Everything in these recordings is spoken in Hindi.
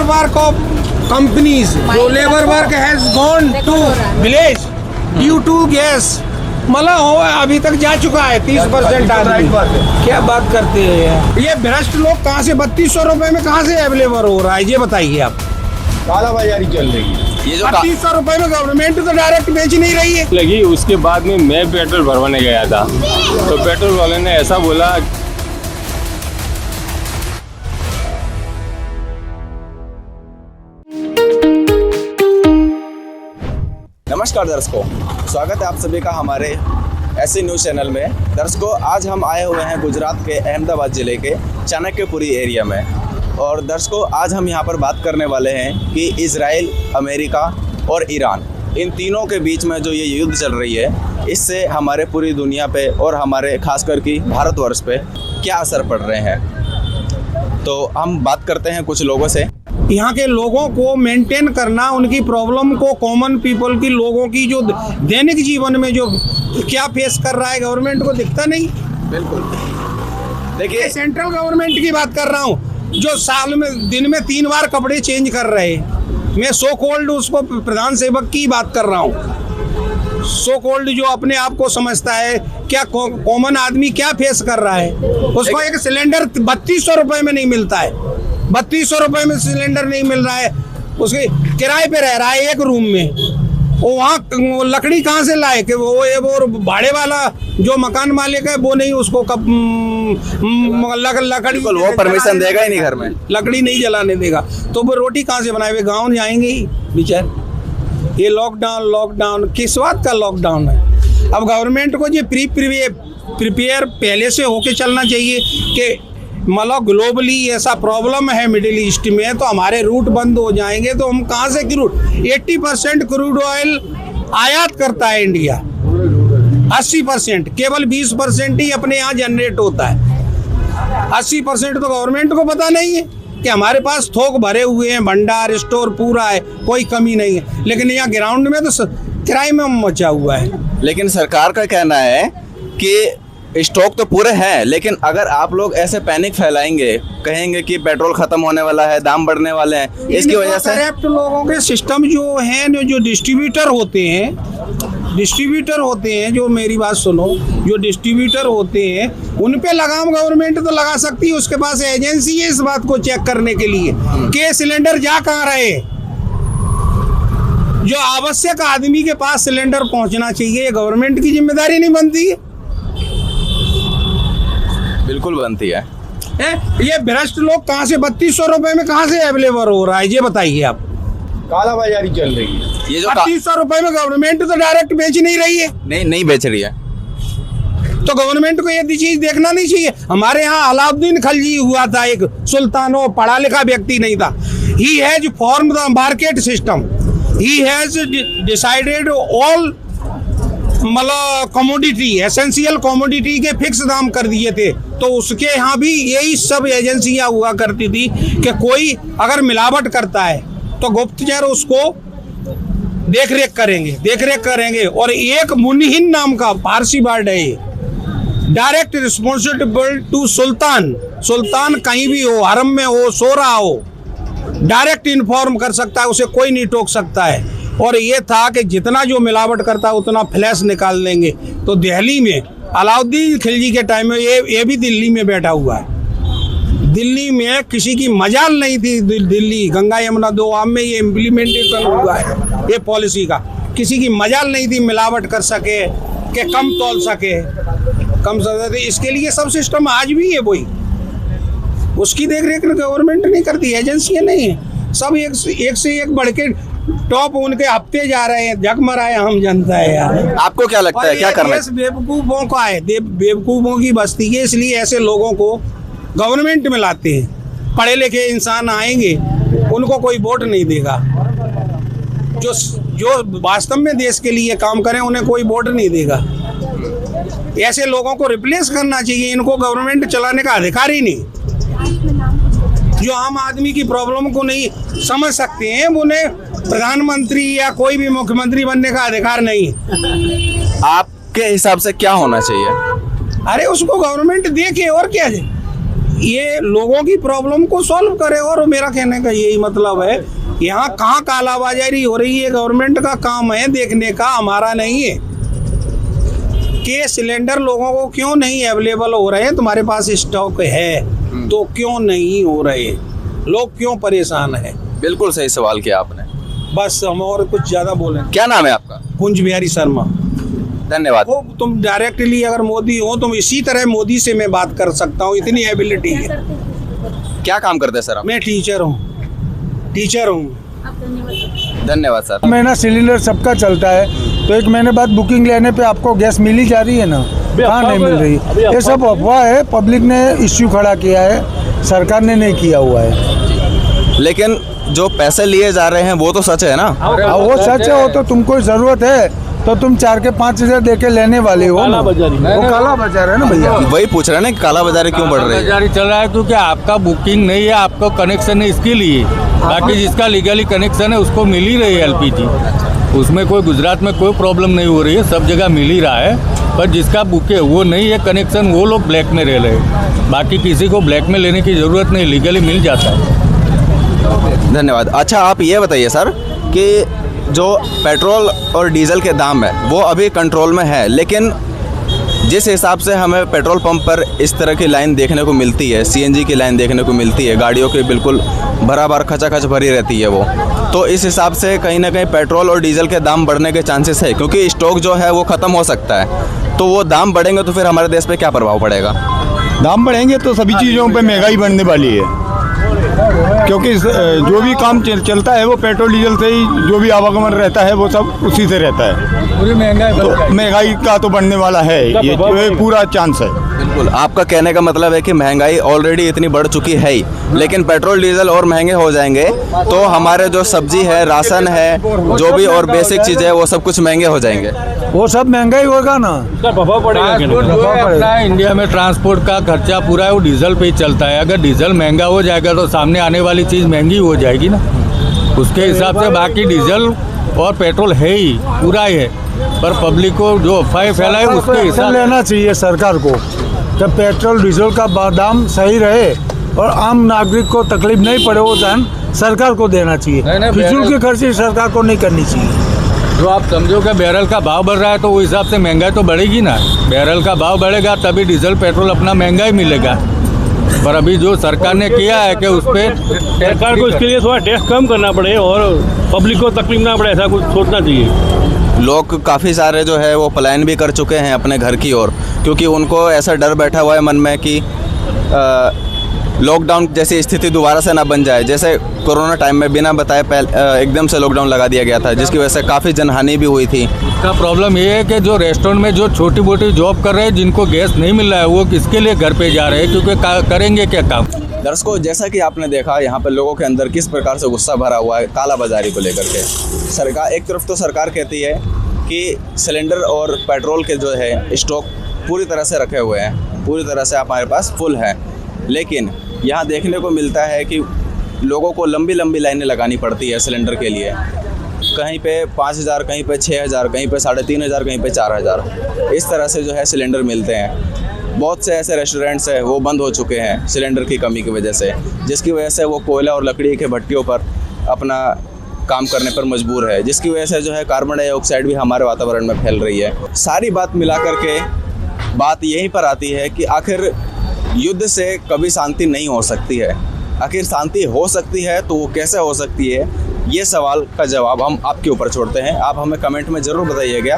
लेबर वर्क ऑफ कंपनीज, जो labour work has gone to village due to gas, मतलब हो अभी तक जा चुका है 30% आदमी। क्या बात करते हैं यार, ये भ्रष्ट लोग कहाँ से 3200 रुपए में कहाँ से अवेलेबल हो रहा है, ये बताइए आप। कालाबाजारी चल रही है। ये जो 3200 रुपए में गवर्नमेंट तो डायरेक्ट बेच नहीं रही है। लगी उसके बाद में मैं पेट्रोल भरवाने गया था, तो पेट्रोल वाले ने ऐसा बोला। नमस्कार दर्शकों, स्वागत है आप सभी का हमारे ऐसे न्यूज़ चैनल में। दर्शकों, आज हम आए हुए हैं गुजरात के अहमदाबाद ज़िले के चाणक्यपुरी एरिया में। और दर्शकों, आज हम यहां पर बात करने वाले हैं कि इजराइल, अमेरिका और ईरान, इन तीनों के बीच में जो ये युद्ध चल रही है, इससे हमारे पूरी दुनिया पे और हमारे खासकर कि भारतवर्ष पे क्या असर पड़ रहे हैं। तो हम बात करते हैं कुछ लोगों से। यहाँ के लोगों को मेंटेन करना, उनकी प्रॉब्लम को, कॉमन पीपल की, लोगों की जो दैनिक जीवन में जो क्या फेस कर रहा है, गवर्नमेंट को दिखता नहीं। बिल्कुल, देखिए सेंट्रल गवर्नमेंट की बात कर रहा हूँ, जो साल में दिन में 3 बार कपड़े चेंज कर रहे हैं। मैं सो कॉल्ड उसको प्रधान सेवक की बात कर रहा हूँ। सो कॉल्ड जो अपने आप को समझता है, क्या कॉमन आदमी क्या फेस कर रहा है। उसको एक सिलेंडर 3200 रुपए में नहीं मिलता है, 3200 रुपए में सिलेंडर नहीं मिल रहा है। उसके किराए पे रह रहा है एक रूम में। वो वहाँ लकड़ी कहाँ से लाए कि वो भाड़े वाला जो मकान मालिक है वो नहीं उसको कब लकड़ी वो परमिशन देगा ही नहीं, घर में लकड़ी नहीं जलाने देगा, तो वो रोटी कहाँ से बनाए? वे गाँव जाएंगे ही बेचारे। ये लॉकडाउन किस बात का लॉकडाउन है? अब गवर्नमेंट को ये प्रिपेयर पहले से होके चलना चाहिए कि मतलब ग्लोबली ऐसा प्रॉब्लम है मिडिल ईस्ट में, तो हमारे रूट बंद हो जाएंगे तो हम कहाँ से क्रूड 80% क्रूड ऑयल आयात करता है इंडिया, 80%, केवल 20% ही अपने यहाँ जनरेट होता है। 80% तो गवर्नमेंट को पता नहीं है कि हमारे पास थोक भरे हुए हैं, भंडार स्टोर पूरा है, कोई कमी नहीं है। लेकिन यहाँ ग्राउंड में तो क्राइम मचा हुआ है। लेकिन सरकार का कहना है कि स्टॉक तो पूरे हैं, लेकिन अगर आप लोग ऐसे पैनिक फैलाएंगे, कहेंगे कि पेट्रोल खत्म होने वाला है, दाम बढ़ने वाले हैं, इसकी वजह से करप्ट लोगों के सिस्टम जो हैं, जो डिस्ट्रीब्यूटर होते हैं, जो मेरी बात सुनो, जो डिस्ट्रीब्यूटर होते हैं उन पे लगाम गवर्नमेंट तो लगा सकती है। उसके पास एजेंसी है इस बात को चेक करने के लिए कि सिलेंडर जा कहाँ रहे। जो आवश्यक आदमी के पास सिलेंडर पहुंचना चाहिए, ये गवर्नमेंट की जिम्मेदारी नहीं बनती है? बिल्कुल बनती है। ये भ्रष्ट लोग कहाँ से 3200 रुपए में कहाँ से अवेलेबल हो रहा है, ये बताइए आप। कालाबाजारी चल रही है। ये जो 3200 रुपए में गवर्नमेंट तो डायरेक्ट बेच नहीं रही है। नहीं बेच रही है, तो गवर्नमेंट को ये चीज देखना नहीं चाहिए। हमारे यहाँ अलाउद्दीन खलजी हुआ था, एक सुल्तान, वो पढ़ा लिखा व्यक्ति नहीं था। He has form the market system, he has decided all मतलब कमोडिटी, एसेंशियल कमोडिटी के फिक्स दाम कर दिए थे। तो उसके यहाँ भी यही सब एजेंसियां हुआ करती थी कि कोई अगर मिलावट करता है तो गुप्तचर उसको देख रेख करेंगे। और एक मुनिहिन नाम का पारसी वर्ड है, डायरेक्ट रिस्पॉन्सिबल टू सुल्तान कहीं भी हो, हरम में हो, सो रहा हो, डायरेक्ट इन्फॉर्म कर सकता है, उसे कोई नहीं टोक सकता है। और ये था कि जितना जो मिलावट करता है उतना फ्लैश निकाल देंगे। तो दिल्ली में अलाउद्दीन खिलजी के टाइम में ये भी दिल्ली में बैठा हुआ है। दिल्ली में किसी की मजाल नहीं थी, दिल्ली गंगा यमुना 2 आम में ये इम्प्लीमेंटेशन हुआ है ये पॉलिसी का। किसी की मजाल नहीं थी मिलावट कर सके, कि कम तोल सके, इसके लिए सब सिस्टम आज भी है वही। उसकी देख रेख गवर्नमेंट नहीं करती, एजेंसियाँ नहीं है। सब एक से एक बढ़ के टॉप उनके हफ्ते जा रहे हैं, जगमराए हम जनता है यार। आपको क्या लगता है क्या करना है? बेवकूफों का है, बेवकूफों की बस्ती है, इसलिए ऐसे लोगों को गवर्नमेंट में लाते हैं। पढ़े लिखे इंसान आएंगे, उनको कोई वोट नहीं देगा। जो वास्तव में देश के लिए काम करें उन्हें कोई वोट नहीं देगा। ऐसे लोगों को रिप्लेस करना चाहिए, इनको गवर्नमेंट चलाने का अधिकार ही नहीं। जो आम आदमी की प्रॉब्लम को नहीं समझ सकते हैं, उन्हें प्रधानमंत्री या कोई भी मुख्यमंत्री बनने का अधिकार नहीं है। आपके हिसाब से क्या होना चाहिए? अरे उसको गवर्नमेंट देखे, और क्या है? ये लोगों की प्रॉब्लम को सॉल्व करे, और मेरा कहने का यही मतलब है। यहाँ कहाँ कालाबाजारी हो रही है, गवर्नमेंट का काम है देखने का, हमारा नहीं है। कि सिलेंडर लोगों को क्यों नहीं अवेलेबल हो रहे हैं, तुम्हारे पास स्टॉक है तो क्यों नहीं हो रहे, लोग क्यों परेशान हैं? बिल्कुल सही सवाल किया आपने। बस हम और कुछ ज्यादा बोले। क्या नाम है आपका? कुंज बिहारी शर्मा। धन्यवाद। वो तुम डायरेक्टली अगर मोदी हो, तुम इसी तरह मोदी से मैं बात कर सकता हूँ, इतनी एबिलिटी है। क्या काम करते हैं सर आप? मैं टीचर हूँ। धन्यवाद सर। महीना सिलेंडर सबका चलता है, तो एक महीने बाद बुकिंग लेने पे आपको गैस मिली जा रही है ना, कहाँ नहीं मिल रही। ये सब अफवाह है, पब्लिक ने इश्यू खड़ा किया है, सरकार ने नहीं किया हुआ है। लेकिन जो पैसे लिए जा रहे हैं वो तो सच है ना? वो सच है, वो तो तुमको जरूरत है तो तुम 4 के 5 हजार दे के लेने वाले हो ना। वो काला बाजार है ना भैया। वही पूछ रहे हैं ना कि काला बाजारी क्यों बढ़ रही है? बाजारी चल रहा है क्योंकि आपका बुकिंग नहीं है, आपको कनेक्शन है इसके लिए। बाकी जिसका लीगली कनेक्शन है उसको मिल ही रही है एलपीजी, उसमें कोई गुजरात में कोई प्रॉब्लम नहीं हो रही है, सब जगह मिल ही रहा है। पर जिसका बुके वो नहीं है कनेक्शन, वो लोग ब्लैक में रह रहे हैं। बाकी किसी को ब्लैक में लेने की ज़रूरत नहीं, लीगली मिल जाता है। धन्यवाद। अच्छा आप ये बताइए सर कि जो पेट्रोल और डीजल के दाम है वो अभी कंट्रोल में है, लेकिन जिस हिसाब से हमें पेट्रोल पंप पर इस तरह की लाइन देखने को मिलती है, सीएनजी की लाइन देखने को मिलती है, गाड़ियों की बिल्कुल भराभर खचाखच भरी रहती है वो, तो इस हिसाब से कहीं ना कहीं पेट्रोल और डीजल के दाम बढ़ने के चांसेस है, क्योंकि स्टॉक जो है वो ख़त्म हो सकता है। तो वो दाम बढ़ेंगे तो फिर हमारे देश पे क्या प्रभाव पड़ेगा? दाम बढ़ेंगे तो सभी चीज़ों पे महंगाई बढ़ने वाली है, क्योंकि जो भी काम चलता है वो पेट्रोल डीजल से ही, जो भी आवागमन रहता है वो सब उसी से रहता है। पूरी महंगाई तो महंगाई का तो बढ़ने वाला है, ये पूरा चांस है। बिल्कुल, आपका कहने का मतलब है कि महंगाई ऑलरेडी इतनी बढ़ चुकी है ही, लेकिन पेट्रोल डीजल और महंगे हो जाएंगे तो हमारे जो सब्जी है, राशन है, जो भी और बेसिक चीज़ें है वो सब कुछ महंगे हो जाएंगे। वो सब महंगाई होगा ना, ट्रांसपोर्ट जो है अपना इंडिया में ट्रांसपोर्ट का खर्चा पूरा है वो डीजल पे ही चलता है। अगर डीजल महंगा हो जाएगा तो सामने आने वाली चीज़ महंगी हो जाएगी ना, उसके हिसाब से। बाकी डीजल और पेट्रोल है ही, पूरा ही है, पर पब्लिक को जो अफवाहें फैलाए उसके हिसाब लेना चाहिए सरकार को, जब पेट्रोल डीजल का दाम सही रहे और आम नागरिक को तकलीफ नहीं पड़े, वो दाम सरकार को देना चाहिए। फिजूल की खर्ची सरकार को नहीं करनी चाहिए। जो आप समझो कि बैरल का भाव बढ़ रहा है तो उस हिसाब से महंगाई तो बढ़ेगी ना। बैरल का भाव बढ़ेगा तभी डीजल पेट्रोल अपना महंगा ही मिलेगा। पर अभी जो सरकार ने किया है कि उस पर सरकार को इसके लिए थोड़ा टैक्स कम करना पड़े और पब्लिक को तकलीफ ना पड़े, ऐसा कुछ सोचना चाहिए। लोग काफ़ी सारे जो है वो पलायन भी कर चुके हैं अपने घर की ओर, क्योंकि उनको ऐसा डर बैठा हुआ है मन में कि लॉकडाउन जैसी स्थिति दोबारा से ना बन जाए। जैसे कोरोना टाइम में बिना बताए एकदम से लॉकडाउन लगा दिया गया था, जिसकी वजह से काफ़ी जनहानि भी हुई थी। इसका प्रॉब्लम ये है कि जो रेस्टोरेंट में जो छोटी मोटी जॉब कर रहे हैं, जिनको गैस नहीं मिल रहा है, वो किसके लिए घर पे जा रहे हैं, क्योंकि करेंगे क्या काम। दर्शकों, जैसा कि आपने देखा यहाँ पर लोगों के अंदर किस प्रकार से गुस्सा भरा हुआ है काला बाजारी को लेकर के। सरकार एक तरफ तो सरकार कहती है कि सिलेंडर और पेट्रोल के जो है स्टॉक पूरी तरह से रखे हुए हैं, पूरी तरह से हमारे पास फुल है, लेकिन यहाँ देखने को मिलता है कि लोगों को लंबी लंबी लाइनें लगानी पड़ती है सिलेंडर के लिए। कहीं पे 5,000, कहीं पे 6,000, कहीं पे 3,500, कहीं पे 4,000, इस तरह से जो है सिलेंडर मिलते हैं। बहुत से ऐसे रेस्टोरेंट्स हैं वो बंद हो चुके हैं सिलेंडर की कमी की वजह से, जिसकी वजह से वो कोयला और लकड़ी के भट्टियों पर अपना काम करने पर मजबूर है, जिसकी वजह से जो है कार्बन डाइऑक्साइड भी हमारे वातावरण में फैल रही है। सारी बात मिला करके बात यहीं पर आती है कि आखिर युद्ध से कभी शांति नहीं हो सकती है। आखिर शांति हो सकती है तो वो कैसे हो सकती है, ये सवाल का जवाब हम आपके ऊपर छोड़ते हैं। आप हमें कमेंट में ज़रूर बताइएगा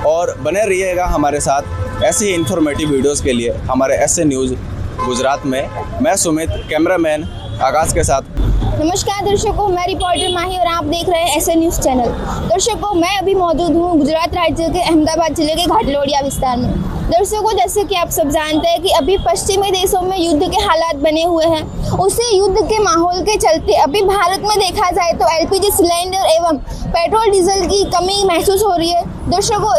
और बने रहिएगा हमारे साथ ऐसे ही इन्फॉर्मेटिव वीडियोस के लिए हमारे ऐसे न्यूज़ गुजरात में। मैं सुमित, कैमरामैन आकाश के साथ। नमस्कार दर्शकों, मैं रिपोर्टर माही और आप देख रहे हैं ऐसे न्यूज़ चैनल। दर्शकों, मैं अभी मौजूद हूँ गुजरात राज्य के अहमदाबाद जिले के घाटलोडिया विस्तार में। दर्शकों, जैसे कि आप सब जानते हैं कि अभी पश्चिमी देशों में युद्ध के हालात बने हुए हैं, उसी युद्ध के माहौल के चलते अभी भारत में देखा जाए तो एलपीजी सिलेंडर एवं पेट्रोल डीजल की कमी महसूस हो रही है। दर्शकों,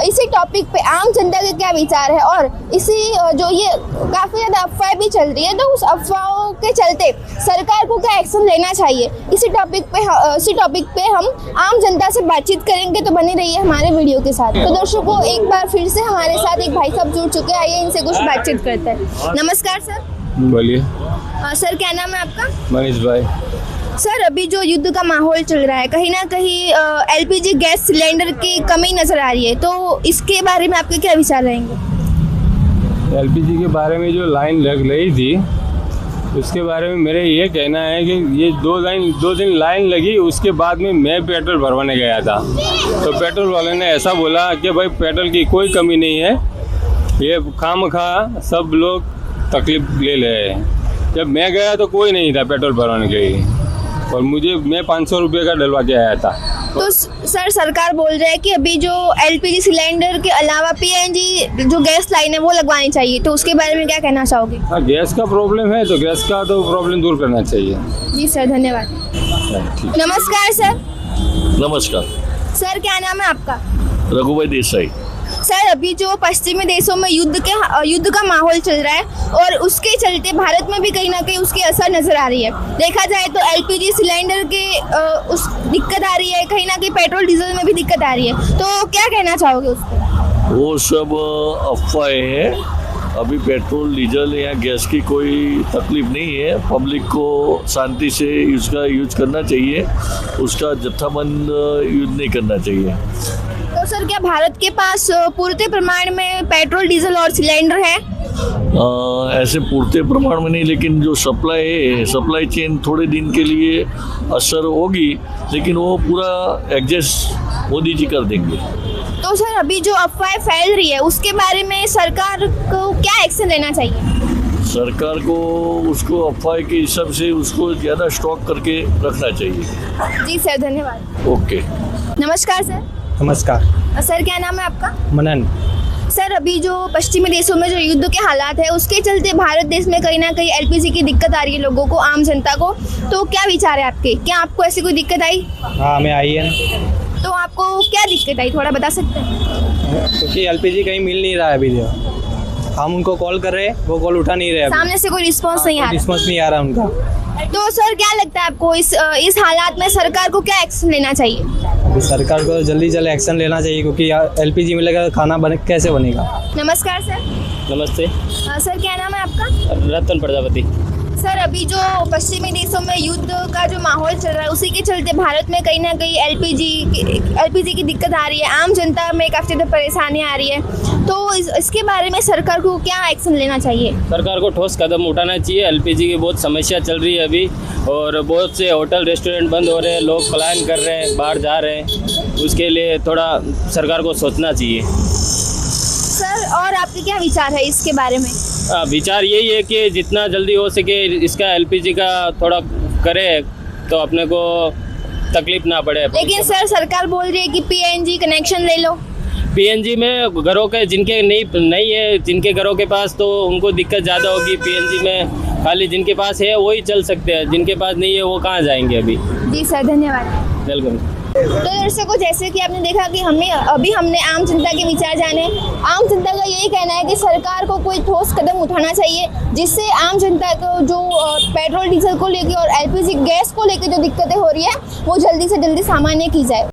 इसी टॉपिक पे आम जनता के क्या विचार है और इसी जो ये काफ़ी ज़्यादा अफवाहें भी चल रही है, तो उस अफवाहों के चलते सरकार को क्या एक्शन लेना चाहिए, इसी टॉपिक पे हम आम जनता से बातचीत करेंगे। तो बनी रही है हमारे वीडियो के साथ। तो दर्शकों, एक बार फिर से हमारे साथ एक भाई साहब जुड़ चुके हैं, आइए इनसे कुछ बातचीत करते हैं। नमस्कार सर। बोलिए। सर क्या नाम है आपका? मनीष भाई। सर अभी जो युद्ध का माहौल चल रहा है, कहीं ना कहीं एलपीजी गैस सिलेंडर की कमी नजर आ रही है, तो इसके बारे में आपके क्या विचार रहेंगे? एलपीजी के बारे में जो लाइन लग रही थी उसके बारे में मेरे ये कहना है कि ये दो दिन लाइन लगी, उसके बाद में मैं पेट्रोल भरवाने गया था तो पेट्रोल वाले ने ऐसा बोला कि भाई पेट्रोल की कोई कमी नहीं है, ये खामखा सब लोग तकलीफ ले रहे हैं। जब मैं गया तो कोई नहीं था पेट्रोल भरवाने के लिए और मैं 500 रुपये का डलवा के आया था। तो सर सरकार बोल रही है कि अभी जो एलपीजी सिलेंडर के अलावा पीएनजी जो गैस लाइन है वो लगवानी चाहिए, तो उसके बारे में क्या कहना चाहोगे? हाँ, गैस का प्रॉब्लम है तो गैस का तो प्रॉब्लम दूर करना चाहिए। जी सर, धन्यवाद। नमस्कार सर। नमस्कार सर क्या नाम है आपका? रघुभाई देसाई। सर अभी जो पश्चिमी देशों में युद्ध का माहौल चल रहा है और उसके चलते भारत में भी कहीं ना कहीं उसकी असर नजर आ रही है। देखा जाए तो एलपीजी सिलेंडर के उस दिक्कत आ रही है, कहीं ना कहीं पेट्रोल डीजल में भी दिक्कत आ रही है, तो क्या कहना चाहोगे उस पर? वो सब अफवाहें हैं। अभी पेट्रोल डीजल या गैस की कोई तकलीफ नहीं है। पब्लिक को शांति से उसका यूज करना चाहिए, उसका जत्थाबंद यूज नहीं करना चाहिए। तो सर क्या भारत के पास पूर्ति प्रमाण में पेट्रोल डीजल और सिलेंडर है? ऐसे पूर्ति प्रमाण में नहीं, लेकिन जो सप्लाई चेन थोड़े दिन के लिए असर होगी, लेकिन वो पूरा एडजस्ट मोदी जी कर देंगे। तो सर अभी जो अफवाहें फैल रही है उसके बारे में सरकार को क्या एक्शन लेना चाहिए? सरकार को उसको अफवाह के हिसाब से उसको ज़्यादा स्टॉक करके रखना चाहिए। जी सर, धन्यवाद। ओके। नमस्कार सर। नमस्कार। सर क्या नाम है आपका? मनन। सर अभी जो पश्चिमी देशों में जो युद्ध के हालात है उसके चलते भारत देश में कहीं ना कहीं एलपीजी की दिक्कत आ रही है लोगों को, आम जनता को, तो क्या विचार है आपके? क्या आपको ऐसी कोई दिक्कत आई? हाँ, हमें आई है ना। तो आपको क्या दिक्कत आई, थोड़ा बता सकते हैं? क्योंकि एलपीजी कहीं मिल नहीं रहा है अभी, हम उनको कॉल कर रहे हैं, वो कॉल उठा नहीं रहे, सामने से कोई रिस्पॉन्स नहीं आ रहा। रिस्पॉन्स नहीं आ रहा उनका। तो सर क्या लगता है आपको इस हालात में सरकार को क्या एक्शन लेना चाहिए? अभी सरकार को जल्दी एक्शन लेना चाहिए, क्योंकि एलपीजी मिलेगा तो खाना कैसे बनेगा। नमस्कार सर। नमस्ते। सर क्या नाम है आपका? रतन प्रजापति। सर अभी जो पश्चिमी देशों में युद्ध का जो माहौल चल रहा है उसी के चलते भारत में कहीं ना कहीं एलपीजी की दिक्कत आ रही है, आम जनता में काफ़ी ज़्यादा परेशानी आ रही है, तो इसके बारे में सरकार को क्या एक्शन लेना चाहिए? सरकार को ठोस कदम उठाना चाहिए। एलपीजी की बहुत समस्या चल रही है अभी और बहुत से होटल रेस्टोरेंट बंद हो रहे हैं, लोग पलायन कर रहे हैं, बाहर जा रहे हैं, उसके लिए थोड़ा सरकार को सोचना चाहिए। सर और आपके क्या विचार है इसके बारे में? विचार यही है कि जितना जल्दी हो सके इसका एलपीजी का थोड़ा करे तो अपने को तकलीफ ना पड़े। लेकिन सर सरकार बोल रही है कि पीएनजी कनेक्शन ले लो। पीएनजी में घरों के जिनके नहीं है, जिनके घरों के पास, तो उनको दिक्कत ज़्यादा होगी। पीएनजी में खाली जिनके पास है वही चल सकते हैं, जिनके पास नहीं है वो कहाँ जाएंगे अभी। जी सर, धन्यवाद। वेलकम। तो दर्शकों, जैसे कि आपने देखा कि हमने आम जनता के विचार जाने। आम जनता का यही कहना है कि सरकार को कोई ठोस कदम उठाना चाहिए जिससे आम जनता को जो पेट्रोल डीजल को लेकर और एलपीजी गैस को लेकर जो दिक्कतें हो रही है वो जल्दी से जल्दी सामान्य की जाए।